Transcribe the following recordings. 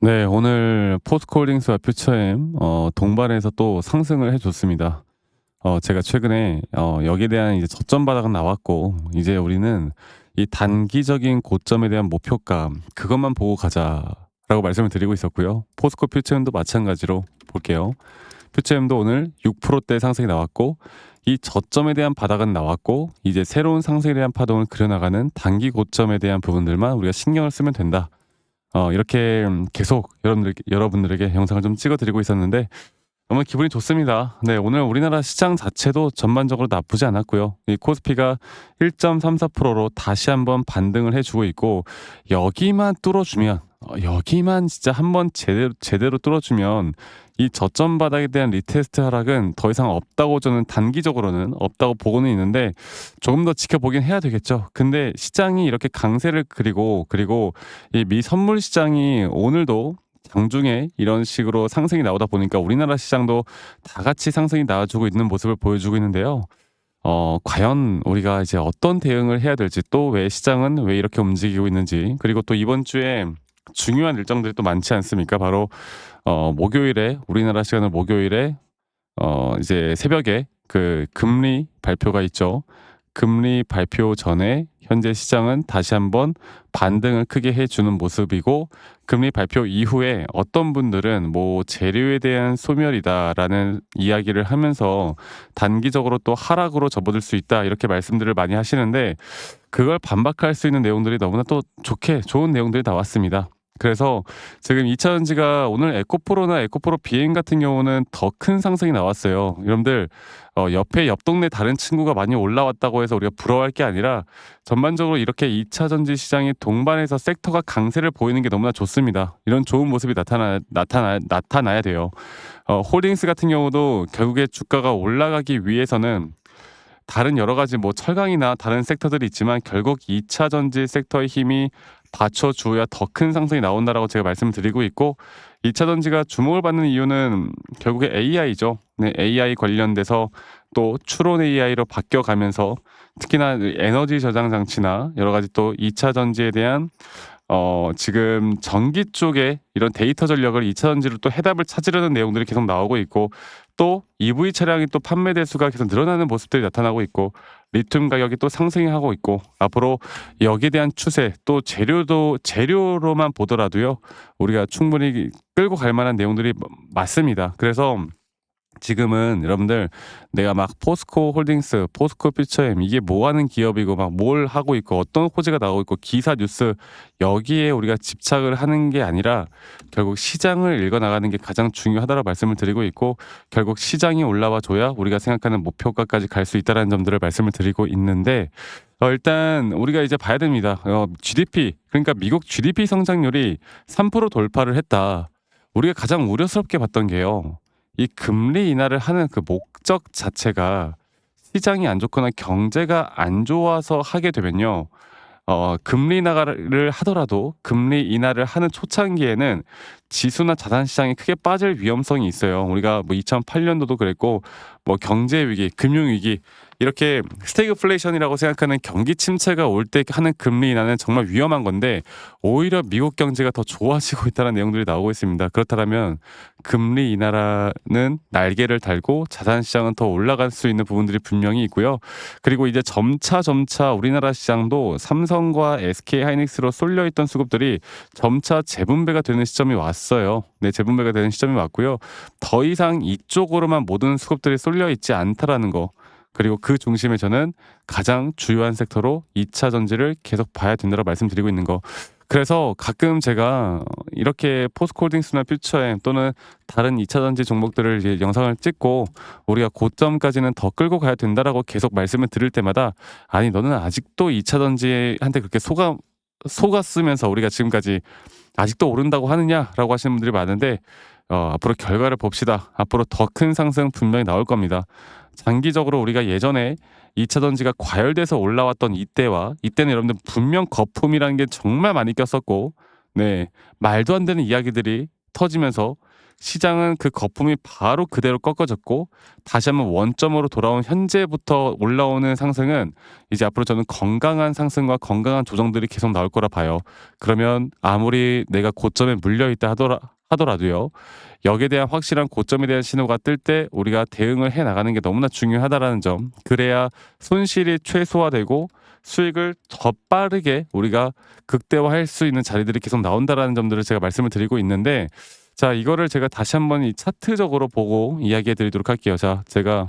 네. 오늘 포스코홀딩스와 퓨처엠 동반해서 또 상승을 해 줬습니다. 제가 최근에 여기에 대한 이제 저점 바닥은 나왔고 이제 우리는 이 단기적인 고점에 대한 목표가 그것만 보고 가자라고 말씀을 드리고 있었고요. 포스코 퓨처엠도 마찬가지로 볼게요. 퓨처엠도 오늘 6%대 상승이 나왔고 이 저점에 대한 바닥은 나왔고 이제 새로운 상승에 대한 파동을 그려나가는 단기 고점에 대한 부분들만 우리가 신경을 쓰면 된다. 이렇게 계속 여러분들에게 영상을 좀 찍어 드리고 있었는데 너무 기분이 좋습니다. 네, 오늘 우리나라 시장 자체도 전반적으로 나쁘지 않았고요. 이 코스피가 1.34%로 다시 한번 반등을 해 주고 있고 여기만 뚫어 주면 여기만 진짜 한번 제대로 뚫어 주면 이 저점 바닥에 대한 리테스트 하락은 더 이상 없다고 저는 단기적으로는 없다고 보고는 있는데 조금 더 지켜보긴 해야 되겠죠. 근데 시장이 이렇게 강세를 그리고 이 미 선물 시장이 오늘도 장중에 이런 식으로 상승이 나오다 보니까 우리나라 시장도 다 같이 상승이 나와주고 있는 모습을 보여주고 있는데요. 과연 우리가 이제 어떤 대응을 해야 될지, 또 왜 시장은 왜 이렇게 움직이고 있는지, 그리고 또 이번 주에 중요한 일정들이 또 많지 않습니까? 바로 목요일에, 우리나라 시간은 목요일에 이제 새벽에 그 금리 발표가 있죠. 금리 발표 전에 현재 시장은 다시 한번 반등을 크게 해주는 모습이고, 금리 발표 이후에 어떤 분들은 뭐 재료에 대한 소멸이다라는 이야기를 하면서 단기적으로 또 하락으로 접어들 수 있다 이렇게 말씀들을 많이 하시는데, 그걸 반박할 수 있는 내용들이 너무나 또 좋은 내용들이 나왔습니다. 그래서 지금 2차 전지가 오늘 에코프로나 에코프로 비행 같은 경우는 더 큰 상승이 나왔어요. 여러분들 옆 동네 다른 친구가 많이 올라왔다고 해서 우리가 부러워할 게 아니라 전반적으로 이렇게 2차 전지 시장이 동반해서 섹터가 강세를 보이는 게 너무나 좋습니다. 이런 좋은 모습이 나타나야 돼요. 홀딩스 같은 경우도 결국에 주가가 올라가기 위해서는 다른 여러 가지 뭐 철강이나 다른 섹터들이 있지만 결국 2차 전지 섹터의 힘이 받쳐줘야 더 큰 상승이 나온다라고 제가 말씀드리고 있고, 2차 전지가 주목을 받는 이유는 결국에 AI죠. 네, AI 관련돼서 또 추론 AI로 바뀌어가면서 특히나 에너지 저장 장치나 여러 가지 또 2차 전지에 대한 지금 전기 쪽에 이런 데이터 전력을 2차 전지로 또 해답을 찾으려는 내용들이 계속 나오고 있고, 또 EV 차량이 또 판매 대수가 계속 늘어나는 모습들이 나타나고 있고, 리튬 가격이 또 상승이 하고 있고, 앞으로 여기에 대한 추세, 또 재료로만 보더라도요 우리가 충분히 끌고 갈 만한 내용들이 맞습니다. 그래서 지금은 여러분들 내가 막 포스코 홀딩스, 포스코 퓨처엠 이게 뭐 하는 기업이고 막 뭘 하고 있고 어떤 호재가 나오고 있고 기사 뉴스 여기에 우리가 집착을 하는 게 아니라 결국 시장을 읽어 나가는 게 가장 중요하다고 말씀을 드리고 있고, 결국 시장이 올라와 줘야 우리가 생각하는 목표가까지 갈 수 있다는 점들을 말씀을 드리고 있는데, 일단 우리가 이제 봐야 됩니다. GDP, 그러니까 미국 GDP 성장률이 3% 돌파를 했다. 우리가 가장 우려스럽게 봤던 게요, 이 금리 인하를 하는 그 목적 자체가 시장이 안 좋거나 경제가 안 좋아서 하게 되면요. 금리 인하를 하더라도 금리 인하를 하는 초창기에는 지수나 자산 시장이 크게 빠질 위험성이 있어요. 우리가 뭐 2008년도도 그랬고 뭐 경제 위기, 금융 위기 이렇게 스태그플레이션이라고 생각하는 경기 침체가 올 때 하는 금리 인하는 정말 위험한 건데, 오히려 미국 경제가 더 좋아지고 있다는 내용들이 나오고 있습니다. 그렇다면 금리 인하라는 날개를 달고 자산 시장은 더 올라갈 수 있는 부분들이 분명히 있고요. 그리고 이제 점차 우리나라 시장도 삼성과 SK 하이닉스로 쏠려 있던 수급들이 점차 재분배가 되는 시점이 왔어요. 네, 재분배가 되는 시점이 왔고요. 더 이상 이쪽으로만 모든 수급들이 쏠려 있지 않다라는 거. 그리고 그 중심에 저는 가장 주요한 섹터로 2차 전지를 계속 봐야 된다고 말씀드리고 있는 거. 그래서 가끔 제가 이렇게 포스코홀딩스나 퓨처엠 또는 다른 2차 전지 종목들을 이제 영상을 찍고 우리가 고점까지는 더 끌고 가야 된다라고 계속 말씀을 드릴 때마다, 아니 너는 아직도 2차 전지한테 그렇게 속았으면서 우리가 지금까지 아직도 오른다고 하느냐라고 하시는 분들이 많은데, 앞으로 결과를 봅시다. 앞으로 더 큰 상승 분명히 나올 겁니다. 장기적으로 우리가 예전에 2차 전지가 과열돼서 올라왔던 이때는 여러분들 분명 거품이라는 게 정말 많이 꼈었고, 네, 말도 안 되는 이야기들이 터지면서 시장은 그 거품이 바로 그대로 꺾어졌고 다시 한번 원점으로 돌아온 현재부터 올라오는 상승은 이제 앞으로 저는 건강한 상승과 건강한 조정들이 계속 나올 거라 봐요. 그러면 아무리 내가 고점에 물려 있다 하더라도요. 여기에 대한 확실한 고점에 대한 신호가 뜰 때 우리가 대응을 해 나가는 게 너무나 중요하다라는 점. 그래야 손실이 최소화되고 수익을 더 빠르게 우리가 극대화할 수 있는 자리들이 계속 나온다라는 점들을 제가 말씀을 드리고 있는데, 자, 이거를 제가 다시 한번 이 차트적으로 보고 이야기해 드리도록 할게요. 자, 제가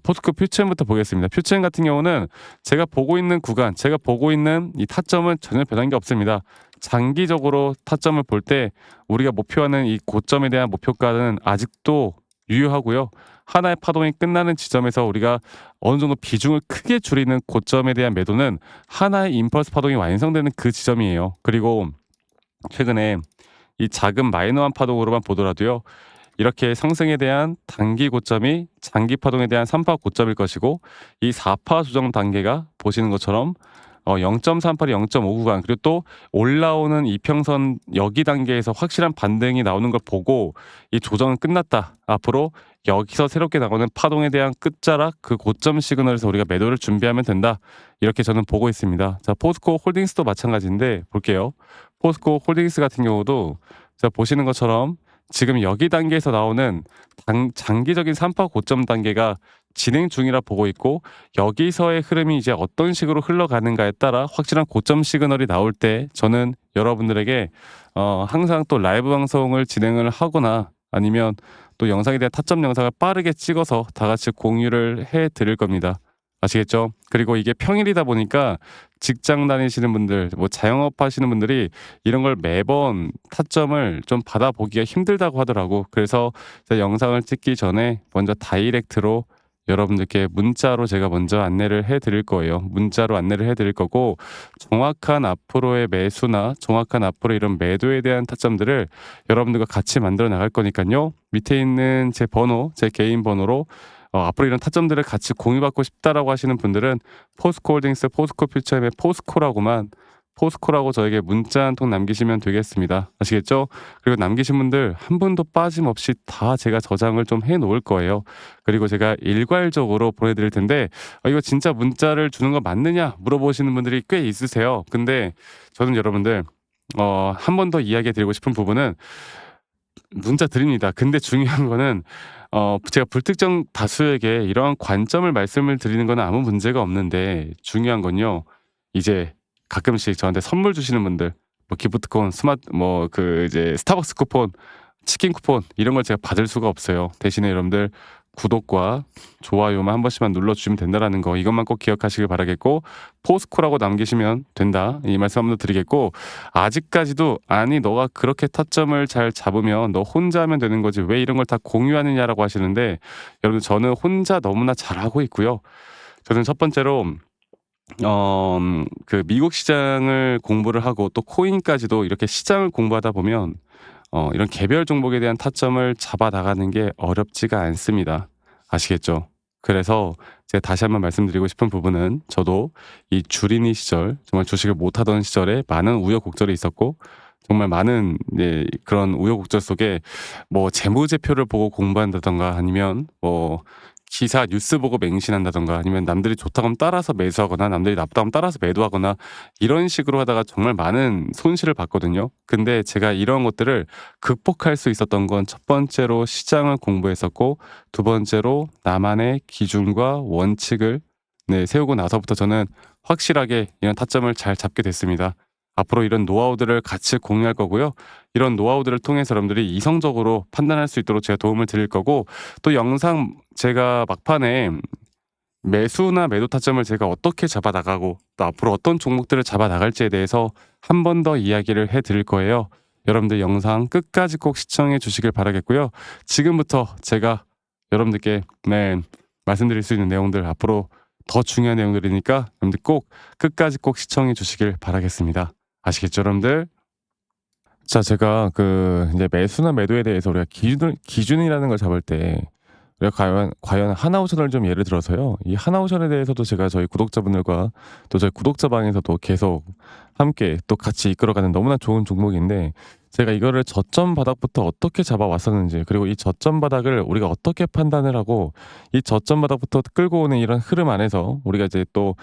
포스코 퓨처엠부터 보겠습니다. 퓨처엠 같은 경우는 제가 보고 있는 구간, 제가 보고 있는 이 타점은 전혀 변한 게 없습니다. 장기적으로 타점을 볼 때 우리가 목표하는 이 고점에 대한 목표가는 아직도 유효하고요. 하나의 파동이 끝나는 지점에서 우리가 어느 정도 비중을 크게 줄이는 고점에 대한 매도는 하나의 임펄스 파동이 완성되는 그 지점이에요. 그리고 최근에 이 작은 마이너한 파동으로만 보더라도요. 이렇게 상승에 대한 단기 고점이 장기 파동에 대한 3파 고점일 것이고, 이 4파 조정 단계가 보시는 것처럼 0.38이 0.5 구간, 그리고 또 올라오는 이평선 여기 단계에서 확실한 반등이 나오는 걸 보고 이 조정은 끝났다. 앞으로 여기서 새롭게 나오는 파동에 대한 끝자락 그 고점 시그널에서 우리가 매도를 준비하면 된다. 이렇게 저는 보고 있습니다. 자, 포스코 홀딩스도 마찬가지인데 볼게요. 포스코 홀딩스 같은 경우도 자, 보시는 것처럼 지금 여기 단계에서 나오는 장기적인 3파 고점 단계가 진행 중이라 보고 있고, 여기서의 흐름이 이제 어떤 식으로 흘러가는가에 따라 확실한 고점 시그널이 나올 때 저는 여러분들에게 항상 또 라이브 방송을 진행을 하거나 아니면 또 영상에 대한 타점 영상을 빠르게 찍어서 다 같이 공유를 해 드릴 겁니다. 아시겠죠? 그리고 이게 평일이다 보니까 직장 다니시는 분들, 뭐 자영업 하시는 분들이 이런 걸 매번 타점을 좀 받아보기가 힘들다고 하더라고. 그래서 제가 영상을 찍기 전에 먼저 다이렉트로 여러분들께 문자로 제가 먼저 안내를 해 드릴 거예요. 문자로 안내를 해 드릴 거고, 정확한 앞으로의 매수나 정확한 앞으로 이런 매도에 대한 타점들을 여러분들과 같이 만들어 나갈 거니까요. 밑에 있는 제 번호, 제 개인 번호로 앞으로 이런 타점들을 같이 공유받고 싶다라고 하시는 분들은 포스코 홀딩스, 포스코 퓨처엠의 포스코라고 저에게 문자 한 통 남기시면 되겠습니다. 아시겠죠? 그리고 남기신 분들 한 분도 빠짐없이 다 제가 저장을 좀 해 놓을 거예요. 그리고 제가 일괄적으로 보내드릴 텐데, 이거 진짜 문자를 주는 거 맞느냐 물어보시는 분들이 꽤 있으세요. 근데 저는 여러분들 한 번 더 이야기 드리고 싶은 부분은 문자 드립니다. 근데 중요한 거는 제가 불특정 다수에게 이러한 관점을 말씀을 드리는 건 아무 문제가 없는데, 중요한 건요. 이제 가끔씩 저한테 선물 주시는 분들, 뭐 기프트콘, 이제 스타벅스 쿠폰, 치킨 쿠폰 이런 걸 제가 받을 수가 없어요. 대신에 여러분들 구독과 좋아요만 한 번씩만 눌러주시면 된다라는 거, 이것만 꼭 기억하시길 바라겠고, 포스코라고 남기시면 된다, 이 말씀 한번 더 드리겠고, 아직까지도 아니 너가 그렇게 타점을 잘 잡으면 너 혼자 하면 되는 거지 왜 이런 걸 다 공유하느냐라고 하시는데, 여러분 저는 혼자 너무나 잘하고 있고요. 저는 첫 번째로 그 미국 시장을 공부를 하고 또 코인까지도 이렇게 시장을 공부하다 보면 이런 개별 종목에 대한 타점을 잡아 나가는 게 어렵지가 않습니다. 아시겠죠? 그래서 제가 다시 한번 말씀드리고 싶은 부분은, 저도 이 주린이 시절, 정말 주식을 못하던 시절에 많은 우여곡절이 있었고, 정말 많은 그런 우여곡절 속에 뭐 재무제표를 보고 공부한다던가, 아니면 뭐 기사 뉴스 보고 맹신한다던가, 아니면 남들이 좋다고 하면 따라서 매수하거나 남들이 나쁘다고 하면 따라서 매도하거나, 이런 식으로 하다가 정말 많은 손실을 봤거든요. 근데 제가 이런 것들을 극복할 수 있었던 건, 첫 번째로 시장을 공부했었고, 두 번째로 나만의 기준과 원칙을 세우고 나서부터 저는 확실하게 이런 타점을 잘 잡게 됐습니다. 앞으로 이런 노하우들을 같이 공유할 거고요. 이런 노하우들을 통해서 여러분들이 이성적으로 판단할 수 있도록 제가 도움을 드릴 거고, 또 영상 제가 막판에 매수나 매도 타점을 제가 어떻게 잡아 나가고 또 앞으로 어떤 종목들을 잡아 나갈지에 대해서 한 번 더 이야기를 해 드릴 거예요. 여러분들 영상 끝까지 꼭 시청해 주시길 바라겠고요. 지금부터 제가 여러분들께 말씀드릴 수 있는 내용들, 앞으로 더 중요한 내용들이니까 여러분들 꼭 끝까지 꼭 시청해 주시길 바라겠습니다. 아시겠죠, 여러분들? 자, 제가 이제 매수나 매도에 대해서 우리가 기준이라는 걸 잡을 때 과연 하나오션을 좀 예를 들어서요. 이 하나오션에 대해서도 제가 저희 구독자분들과 또 저희 구독자 방에서도 계속 함께 또 같이 이끌어가는 너무나 좋은 종목인데, 제가 이거를 저점 바닥부터 어떻게 잡아왔었는지, 그리고 이 저점 바닥을 우리가 어떻게 판단을 하고 이 저점 바닥부터 끌고 오는 이런 흐름 안에서 우리가 이제 또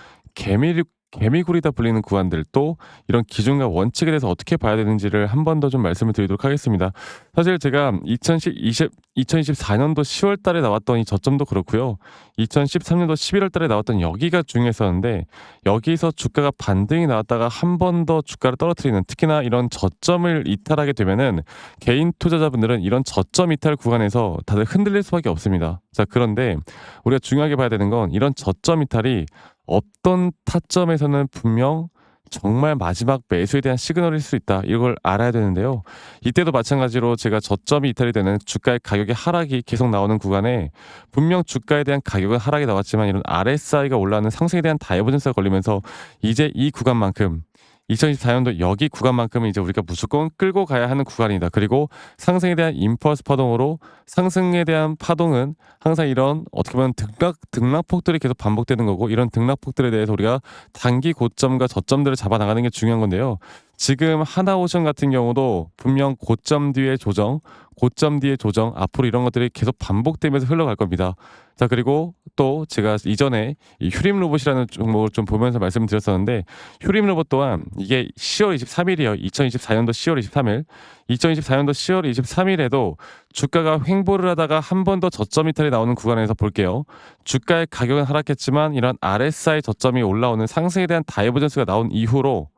개미굴이다 불리는 구간들, 또 이런 기준과 원칙에 대해서 어떻게 봐야 되는지를 한 번 더 좀 말씀을 드리도록 하겠습니다. 사실 제가 2024년도 10월 달에 나왔던 이 저점도 그렇고요. 2013년도 11월 달에 나왔던 여기가 중요했었는데, 여기서 주가가 반등이 나왔다가 한 번 더 주가를 떨어뜨리는, 특히나 이런 저점을 이탈하게 되면은 개인 투자자분들은 이런 저점 이탈 구간에서 다들 흔들릴 수밖에 없습니다. 자, 그런데 우리가 중요하게 봐야 되는 건 이런 저점 이탈이 어떤 타점에서는 분명 정말 마지막 매수에 대한 시그널일 수 있다, 이걸 알아야 되는데요. 이때도 마찬가지로 제가 저점이 이탈이 되는 주가의 가격의 하락이 계속 나오는 구간에 분명 주가에 대한 가격은 하락이 나왔지만 이런 RSI가 올라가는 상승에 대한 다이버전스가 걸리면서 이제 이 구간만큼, 2024년도 여기 구간만큼은 이제 우리가 무조건 끌고 가야 하는 구간이다. 그리고 상승에 대한 임펄스 파동으로, 상승에 대한 파동은 항상 이런 어떻게 보면 등락폭들이 계속 반복되는 거고, 이런 등락폭들에 대해서 우리가 단기 고점과 저점들을 잡아 나가는 게 중요한 건데요. 지금 하나오션 같은 경우도 분명 고점 뒤에 조정, 고점 뒤에 조정, 앞으로 이런 것들이 계속 반복되면서 흘러갈 겁니다. 자, 그리고 또 제가 이전에 이 휴림 로봇이라는 종목을 좀 보면서 말씀드렸었는데, 휴림 로봇 또한 이게 10월 23일이에요. 2024년도 10월 23일. 2024년도 10월 23일에도 주가가 횡보를 하다가 한 번 더 저점 이탈이 나오는 구간에서 볼게요. 주가의 가격은 하락했지만 이런 RSI 저점이 올라오는 상승에 대한 다이버전스가 나온 이후로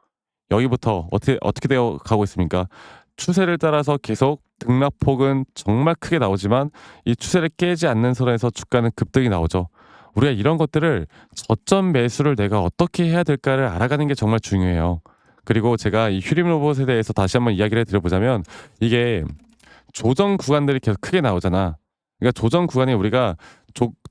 여기부터 어떻게 되어 가고 있습니까? 추세를 따라서 계속 등락폭은 정말 크게 나오지만 이 추세를 깨지 않는 선에서 주가는 급등이 나오죠. 우리가 이런 것들을 저점 매수를 내가 어떻게 해야 될까를 알아가는 게 정말 중요해요. 그리고 제가 이 휴림 로봇에 대해서 다시 한번 이야기를 드려보자면, 이게 조정 구간들이 계속 크게 나오잖아. 그러니까 조정 구간이 우리가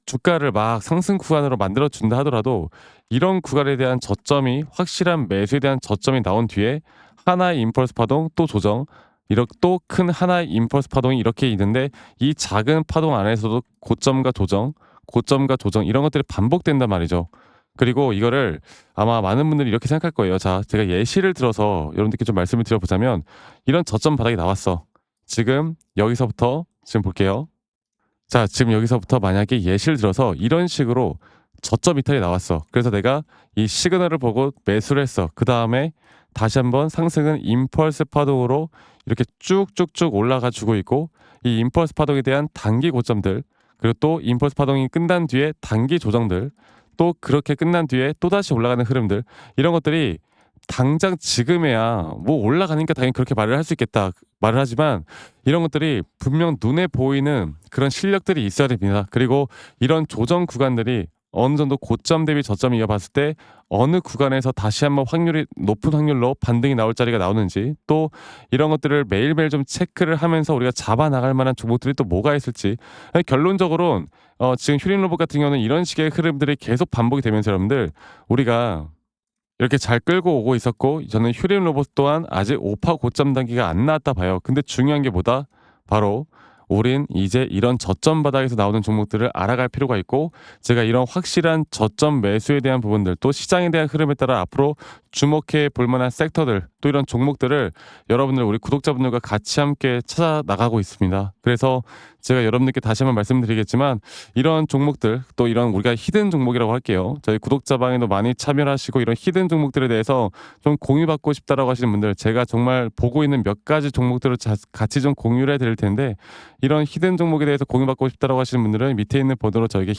주가를 막 상승 구간으로 만들어 준다 하더라도 이런 구간에 대한 저점이, 확실한 매수에 대한 저점이 나온 뒤에 하나의 임펄스 파동, 또 조정, 이렇게 또 큰 하나의 임펄스 파동이 이렇게 있는데, 이 작은 파동 안에서도 고점과 조정, 고점과 조정, 이런 것들이 반복된단 말이죠. 그리고 이거를 아마 많은 분들이 이렇게 생각할 거예요. 자, 제가 예시를 들어서 여러분들께 좀 말씀을 드려보자면, 이런 저점 바닥이 나왔어. 지금 여기서부터 지금 볼게요. 자, 지금 여기서부터 만약에 예시를 들어서 이런 식으로 저점 이탈이 나왔어. 그래서 내가 이 시그널을 보고 매수를 했어. 그 다음에 다시 한번 상승은 임펄스 파동으로 이렇게 쭉쭉쭉 올라가 주고 있고, 이 임펄스 파동에 대한 단기 고점들, 그리고 또 임펄스 파동이 끝난 뒤에 단기 조정들, 또 그렇게 끝난 뒤에 또다시 올라가는 흐름들, 이런 것들이 당장 지금에야 뭐 올라가니까 당연히 그렇게 말을 할 수 있겠다 말을 하지만, 이런 것들이 분명 눈에 보이는 그런 실력들이 있어야 됩니다. 그리고 이런 조정 구간들이 어느 정도 고점 대비 저점 이어봤을 때 어느 구간에서 다시 한번 확률이 높은 확률로 반등이 나올 자리가 나오는지, 또 이런 것들을 매일매일 좀 체크를 하면서 우리가 잡아 나갈 만한 종목들이 또 뭐가 있을지. 결론적으로는 지금 휴림 로봇 같은 경우는 이런 식의 흐름들이 계속 반복이 되면서 여러분들, 우리가 이렇게 잘 끌고 오고 있었고, 저는 휴림 로봇 또한 아직 오파 고점 단계가 안 나왔다 봐요. 근데 중요한 게 뭐다? 바로 우린 이제 이런 저점 바닥에서 나오는 종목들을 알아갈 필요가 있고, 제가 이런 확실한 저점 매수에 대한 부분들, 또 시장에 대한 흐름에 따라 앞으로 주목해 볼 만한 섹터들, 또 이런 종목들을 여러분들, 우리 구독자분들과 같이 함께 찾아 나가고 있습니다. 그래서 제가 여러분들께 다시 한번 말씀드리겠지만, 이런 종목들, 또 이런 우리가 히든 종목이라고 할게요. 저희 구독자 방에도 많이 참여를 하시고 이런 히든 종목들에 대해서 좀 공유받고 싶다라고 하시는 분들, 제가 정말 보고 있는 몇 가지 종목들을 같이 좀 공유를 해드릴 텐데, 이런 히든 종목에 대해서 공유받고 싶다라고 하시는 분들은 밑에 있는 번호로 저에게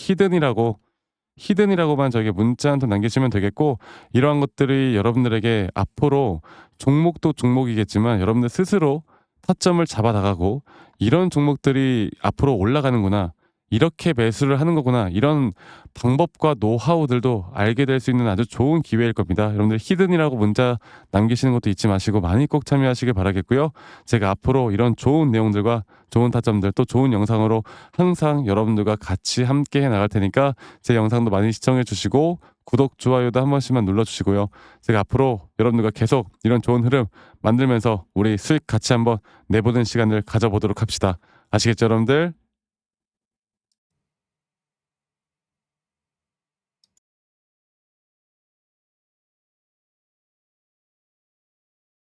히든이라고만 저에게 문자 한 통 남기시면 되겠고, 이러한 것들이 여러분들에게 앞으로 종목도 종목이겠지만 여러분들 스스로 타점을 잡아 나가고, 이런 종목들이 앞으로 올라가는구나, 이렇게 매수를 하는 거구나, 이런 방법과 노하우들도 알게 될 수 있는 아주 좋은 기회일 겁니다. 여러분들 히든이라고 문자 남기시는 것도 잊지 마시고 많이 꼭 참여하시길 바라겠고요. 제가 앞으로 이런 좋은 내용들과 좋은 타점들, 또 좋은 영상으로 항상 여러분들과 같이 함께 해 나갈 테니까 제 영상도 많이 시청해 주시고 구독, 좋아요도 한 번씩만 눌러주시고요. 제가 앞으로 여러분들과 계속 이런 좋은 흐름 만들면서 우리 수익 같이 한번 내보는 시간을 가져보도록 합시다. 아시겠죠, 여러분들?